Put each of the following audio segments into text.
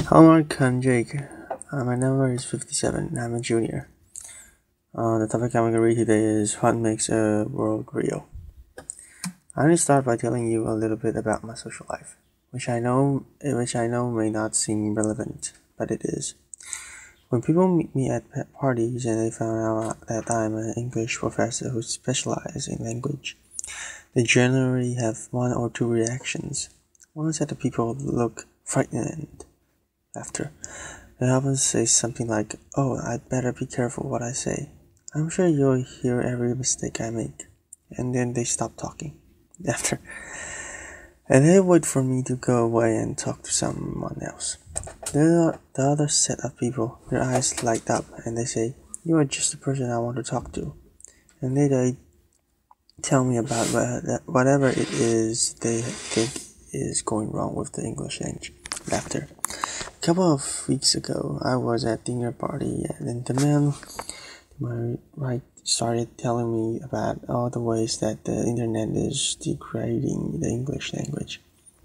Hallmark and Jake. My number is 57. I'm a junior. The topic I'm going to read today is what makes a world real. I'm going to start by telling you a little bit about my social life, which I know may not seem relevant, but it is. When people meet me at parties and they found out that I'm an English professor who specializes in language, they generally have one or two reactions. One set of people look frightened. Laughter. They often say something like, "Oh, I'd better be careful what I say. I'm sure you'll hear every mistake I make." And then they stop talking. After. And they wait for me to go away and talk to someone else. The other set of people, their eyes light up and they say, "You are just the person I want to talk to." And they tell me about whatever it is they think is going wrong with the English language. Laughter. A couple of weeks ago, I was at a dinner party, and then the man to my right started telling me about all the ways that the internet is degrading the English language.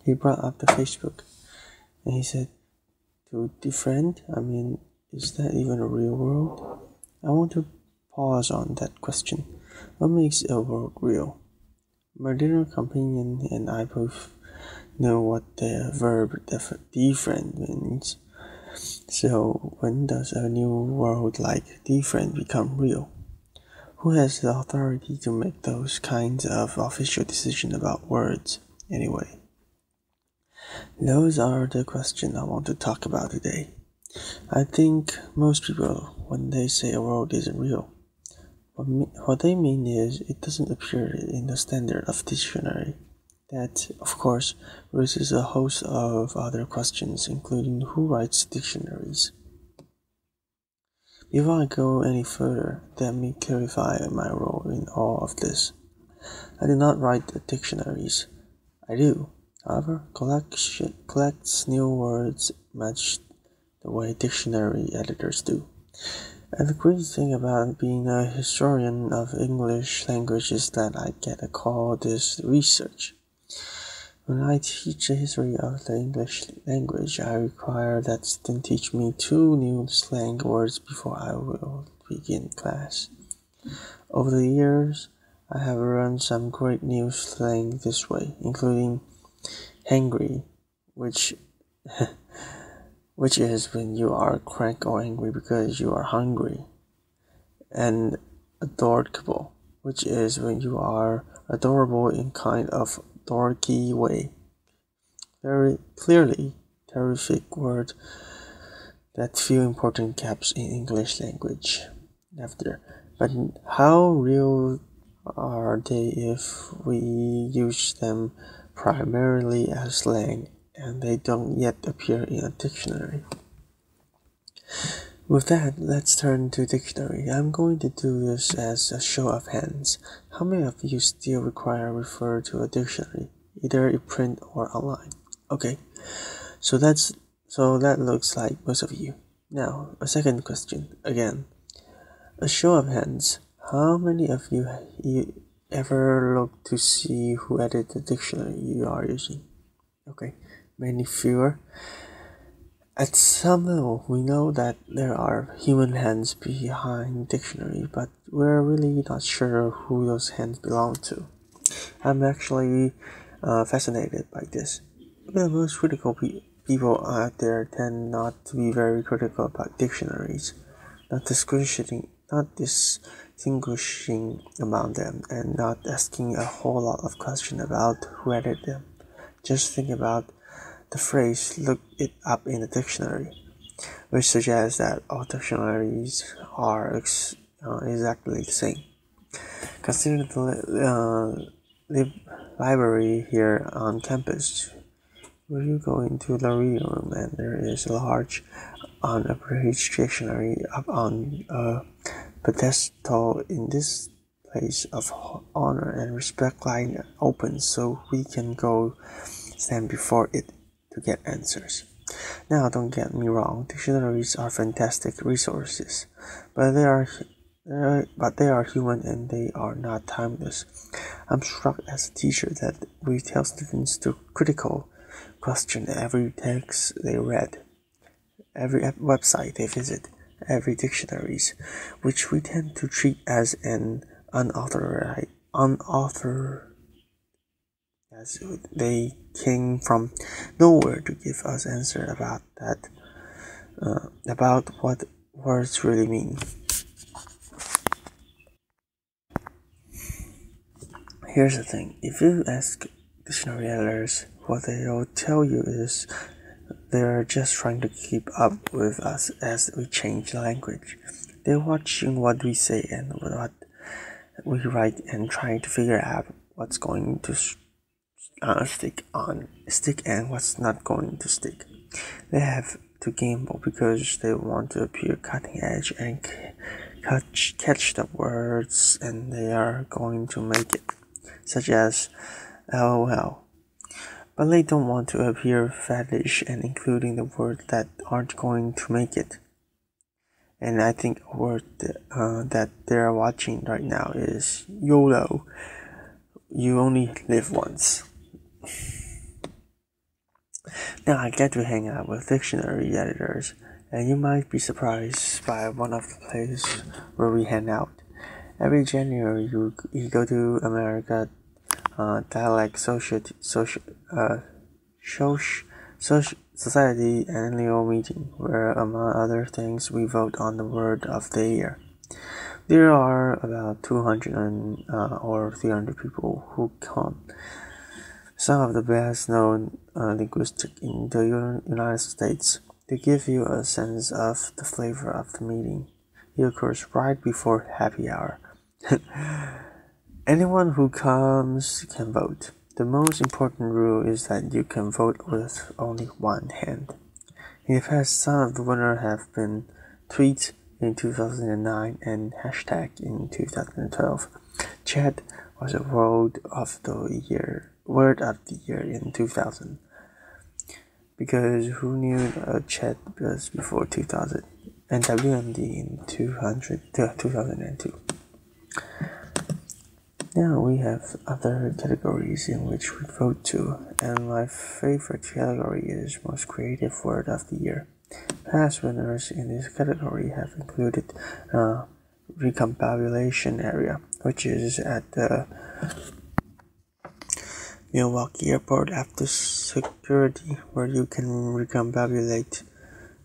He brought up the Facebook, and he said, "To defriend? I mean, is that even a real world?" I want to pause on that question. What makes a world real? My dinner companion and I both know what the verb defriend means. So when does a new world like defriend become real? Who has the authority to make those kinds of official decisions about words, anyway? Those are the questions I want to talk about today. I think most people, when they say a world isn't real, what they mean is it doesn't appear in the standard of dictionary. That, of course, raises a host of other questions, including who writes dictionaries. Before I go any further, let me clarify my role in all of this. I do not write the dictionaries. I do, however, collects new words much the way dictionary editors do. And the great thing about being a historian of English language is that I get to call this research. When I teach the history of the English language, I require that students teach me 2 new slang words before I will begin class. Over the years, I have learned some great new slang this way, including hangry, which is when you are cranky or angry because you are hungry, and adorable, which is when you are adorable in kind of dorky way. Very clearly, terrific word that few important gaps in English language. After, but how real are they if we use them primarily as slang and they don't yet appear in a dictionary? With that, let's turn to dictionary. I'm going to do this as a show of hands. How many of you still refer to a dictionary, either in print or online? Okay, so that looks like most of you. Now, a second question, again. A show of hands. How many of you ever look to see who edited the dictionary you are using? Okay, many fewer. At some level, we know that there are human hands behind dictionary, but we're really not sure who those hands belong to. I'm actually fascinated by this. The most critical people out there tend not to be very critical about dictionaries, not distinguishing among them, and not asking a whole lot of questions about who edited them. Just think about the phrase "look it up in the dictionary," which suggests that all dictionaries are exactly the same. Consider the library here on campus. Where you go into the reading room and there is a large unabridged dictionary up on a pedestal. In this place of honor and respect line open so we can go stand before it to get answers. Now, don't get me wrong, dictionaries are fantastic resources, but they are human and they are not timeless. I'm struck as a teacher that we tell students to critical question every text they read. every website they visit, every dictionaries, which we tend to treat as an unauthorized, as they came from nowhere to give us answer about that, about what words really mean. Here's the thing: if you ask dictionary editors, what they'll tell you is they're just trying to keep up with us as we change the language. They're watching what we say and what we write and trying to figure out what's going to stick and what's not going to stick. They have to gamble because they want to appear cutting edge and catch the words, and they are going to make it, such as LOL. But they don't want to appear faddish and including the words that aren't going to make it. And I think a word that they're watching right now is YOLO. You only live once. Now I get to hang out with dictionary editors, and you might be surprised by one of the places where we hang out. Every January you go to America Dialect Society annual meeting, where among other things we vote on the word of the year. There are about 200 or 300 people who come. Some of the best known linguists in the United States. They give you a sense of the flavor of the meeting. It occurs right before happy hour. Anyone who comes can vote. The most important rule is that you can vote with only one hand. In the past, some of the winners have been tweets in 2009 and hashtag in 2012. Chat was a word of the year in 2000. Because who knew chat was before 2000? And WMD in 2002. Now we have other categories in which we vote to, and my favorite category is Most Creative Word of the Year. Past winners in this category have included Recombobulation Area, which is at the Milwaukee Airport after security, where you can recombobulate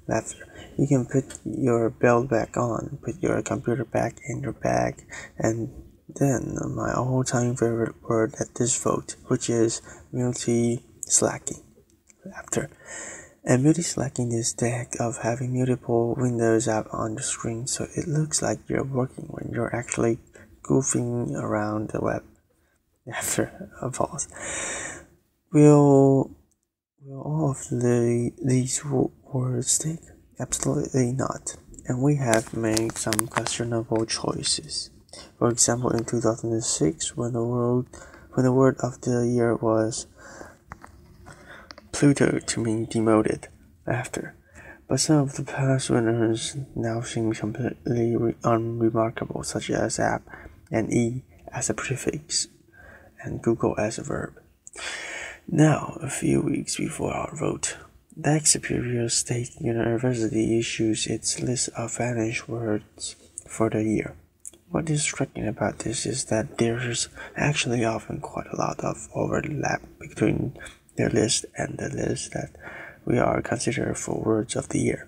laughter. You can put your belt back on, put your computer back in your bag, and then my all-time favorite word at this vote, which is multi-slacking laughter. And multi-slacking is the act of having multiple windows up on the screen, so it looks like you're working when you're actually goofing around the web. After a pause, will all of these words stick? Absolutely not. And we have made some questionable choices. For example, in 2006, when the word of the year was Pluto, to mean demoted, laughter. But some of the past winners now seem completely unremarkable, such as app and E as a prefix and Google as a verb. Now, a few weeks before our vote, Dak Superior State University issues its list of vanished words for the year. What is striking about this is that there's actually often quite a lot of overlap between their list and the list that we are considered for words of the year.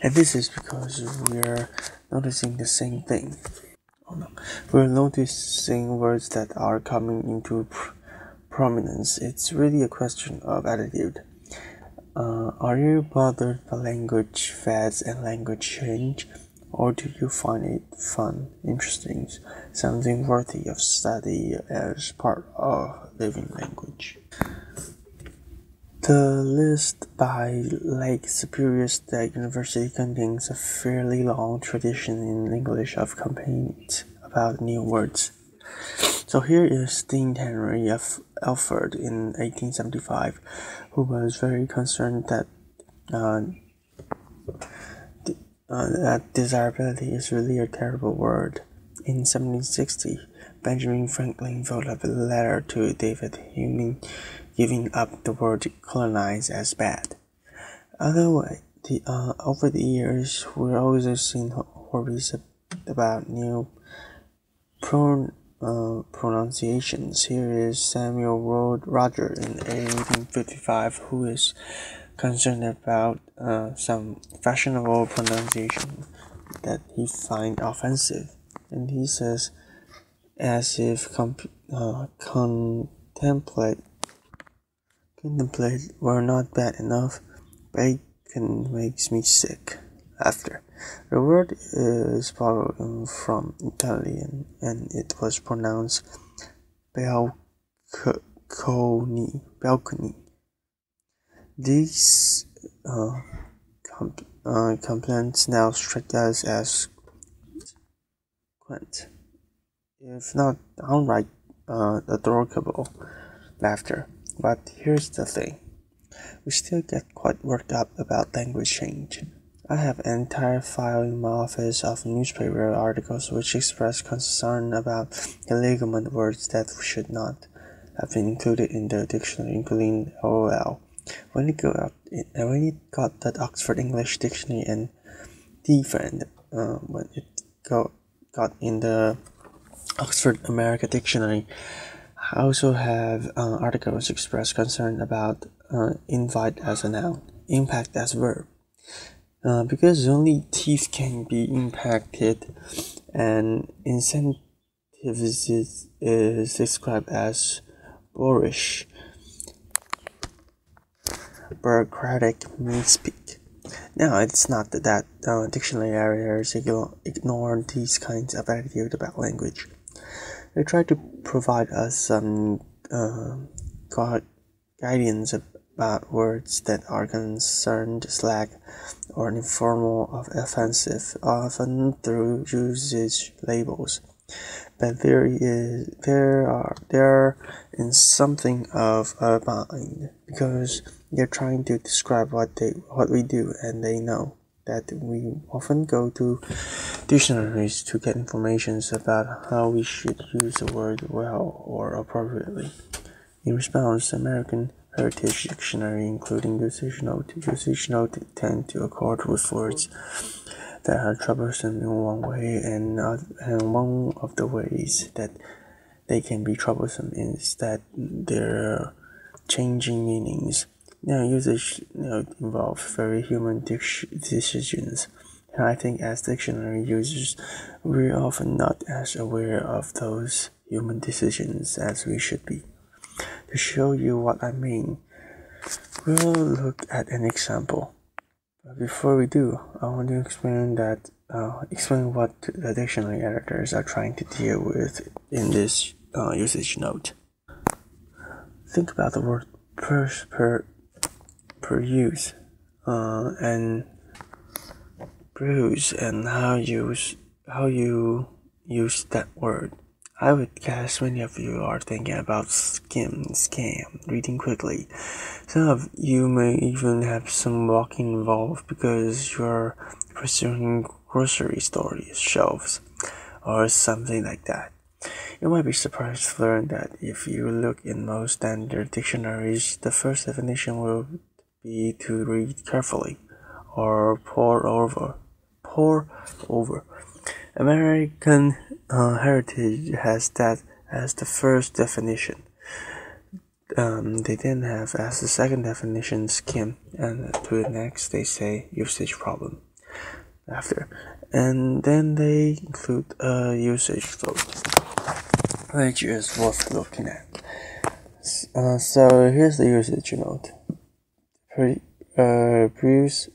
And this is because we're noticing the same thing. We're noticing words that are coming into prominence. It's really a question of attitude. Are you bothered by language fads and language change? Or do you find it fun, interesting, something worthy of study as part of living language? The list by Lake Superior State University contains a fairly long tradition in English of complaints about new words. So here is Dean Henry of Alford in 1875, who was very concerned that that desirability is really a terrible word. In 1760, Benjamin Franklin wrote a letter to David Hume giving up the word colonize as bad. Although Over the years, we're always seeing worries about new pronunciations. Here is Samuel Roger in 1855, who is concerned about some fashionable pronunciation that he finds offensive, and he says, as if contemplate were not bad enough, bacon makes me sick. After the word is borrowed from Italian, and it was pronounced balcony. These complaints now strike us as quaint, if not downright adorable laughter. But here's the thing. We still get quite worked up about language change. I have an entire file in my office of newspaper articles which express concern about illegible words that should not have been included in the dictionary, including LOL. When it got that Oxford English Dictionary and when it got in the Oxford American Dictionary, I also have articles express concern about invite as a noun, impact as a verb. Because only teeth can be impacted, and incentive is described as boorish, bureaucratic misspeak. Now, it's not that dictionary editors ignore these kinds of attitude about language. They try to provide us some guidance about words that are concerned, slack, or informal or offensive, often through usage labels. But they're in something of a bind, because they're trying to describe what we do, and they know that we often go to dictionaries to get information about how we should use a word well or appropriately. In response, American Heritage Dictionary, including usage note tend to accord with words that are troublesome in one way, and one of the ways that they can be troublesome is that they're changing meanings. Now, usage note involves very human decisions, and I think as dictionary users, we're often not as aware of those human decisions as we should be. To show you what I mean, we'll look at an example. But before we do, I want to explain what the dictionary editors are trying to deal with in this usage note. Think about the word per use and bruise, and how you use that word. I would guess many of you are thinking about scam, reading quickly. Some of you may even have some walking involved because you're pursuing grocery store shelves or something like that. You might be surprised to learn that if you look in most standard dictionaries, the first definition will be to read carefully or pour over. American Heritage has that as the first definition. They then have as the second definition skim, and to the next they say usage problem after, and then they include a usage vote, which is worth looking at. So here's the usage note.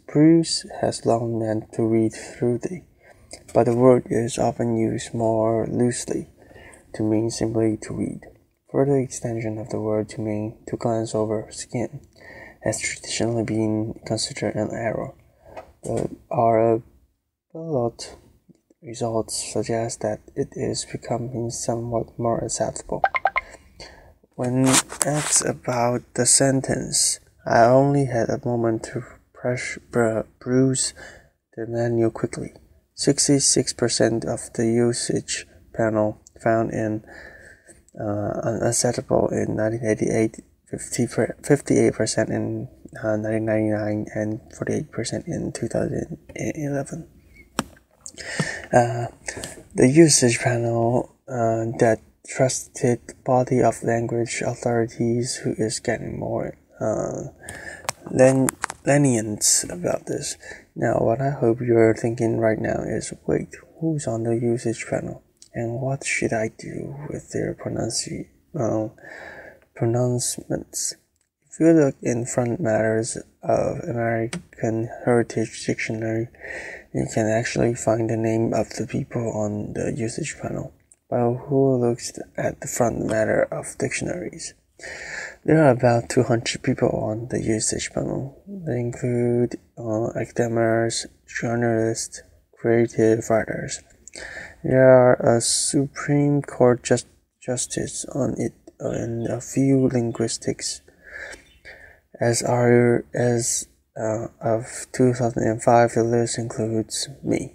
Bruce has long meant to read through but the word is often used more loosely to mean simply to read. Further extension of the word to mean to glance over skin has traditionally been considered an error, but our ballot results suggest that it is becoming somewhat more acceptable. When asked about the sentence, I only had a moment to browse the menu quickly. 66% of the usage panel found in unacceptable in 1988, 58% in 1999 and 48% in 2011. The usage panel that trusted body of language authorities who is getting more lenient about this. Now, what I hope you're thinking right now is, wait, who's on the usage panel? And what should I do with their pronouncements? If you look in Front Matters of American Heritage Dictionary, you can actually find the name of the people on the usage panel. But who looks at the front matter of dictionaries? There are about 200 people on the usage panel. They include academics, journalists, creative writers. There are a Supreme Court justice on it and a few linguistics. As of 2005, the list includes me.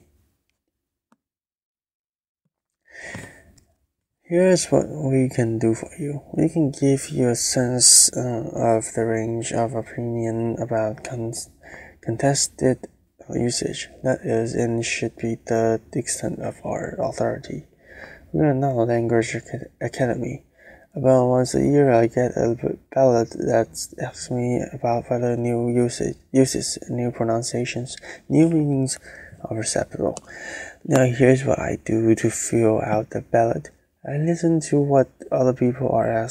Here's what we can do for you. We can give you a sense of the range of opinion about contested usage. That is, and should be the extent of our authority. We are not a language academy. About once a year, I get a ballot that asks me about whether new uses, new pronunciations, new meanings are acceptable. Now, here's what I do to fill out the ballot. I listen to what other people are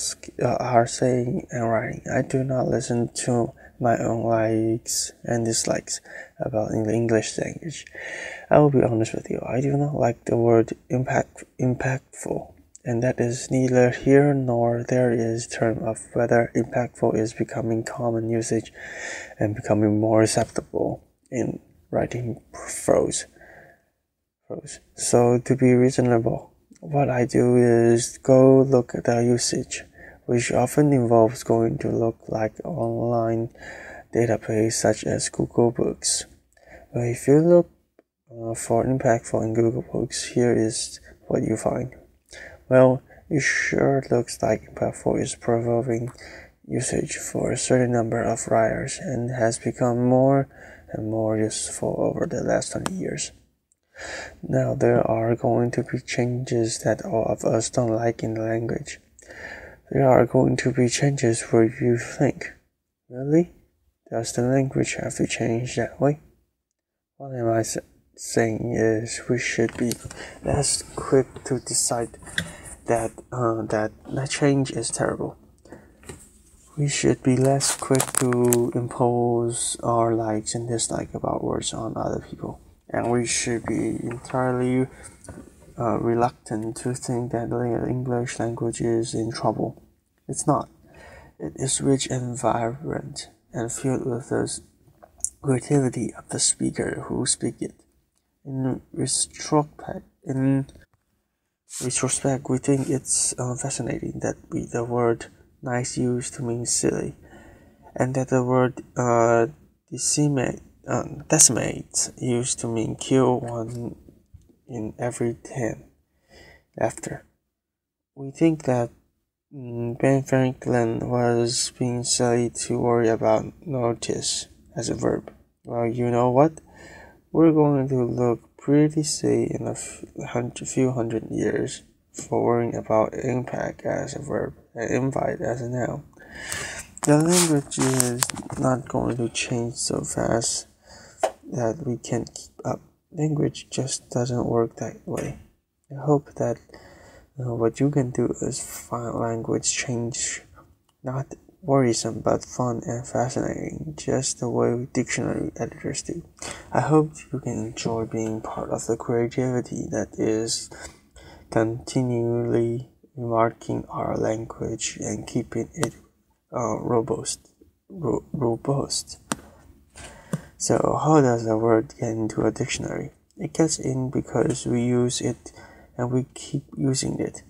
saying and writing. I do not listen to my own likes and dislikes about the English language. I will be honest with you. I do not like the word impactful. And that is neither here nor there is term of whether impactful is becoming common usage and becoming more acceptable in writing prose. So to be reasonable, what I do is go look at the usage, which often involves going to look like online database such as Google Books. But if you look for impactful in Google Books, here is what you find. Well, it sure looks like impactful is provoking usage for a certain number of writers and has become more and more useful over the last 20 years. Now, there are going to be changes that all of us don't like in the language. There are going to be changes where you think, really? Does the language have to change that way? What am I saying is we should be less quick to decide that change is terrible. We should be less quick to impose our likes and dislikes about words on other people. And we should be entirely reluctant to think that the English language is in trouble. It's not. It is rich and vibrant and filled with the creativity of the speaker who speak it. In retrospect, we think it's fascinating that the word nice used to mean silly, and that the word decimate used to mean kill one in every 10 after. We think that Ben Franklin was being silly to worry about notice as a verb. Well, you know what? We're going to look pretty silly in a few hundred years for worrying about impact as a verb and invite as a noun. The language is not going to change so fast that we can't keep up. Language just doesn't work that way. I hope that what you can do is find language change not worrisome but fun and fascinating, just the way dictionary editors do. I hope you can enjoy being part of the creativity that is continually remarking our language and keeping it robust. So how does a word get into a dictionary? It gets in because we use it and we keep using it.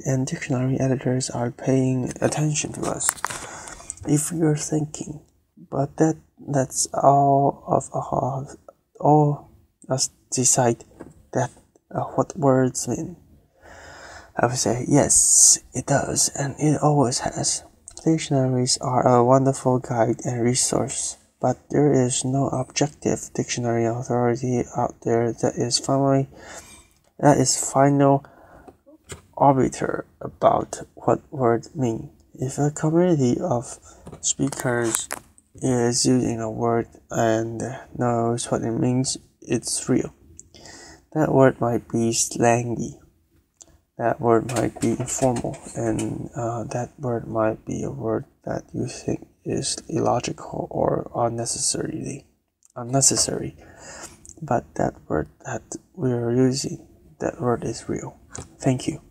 And dictionary editors are paying attention to us. If you're thinking, but that's all us decide that what words mean. I would say yes, it does, and it always has. Dictionaries are a wonderful guide and resource but there is no objective dictionary authority out there that is final arbiter about what words mean. If a community of speakers is using a word and knows what it means, it's real. That word might be slangy. That word might be informal, and that word might be a word that you think is illogical or unnecessary. But that word that we are using, that word is real. Thank you.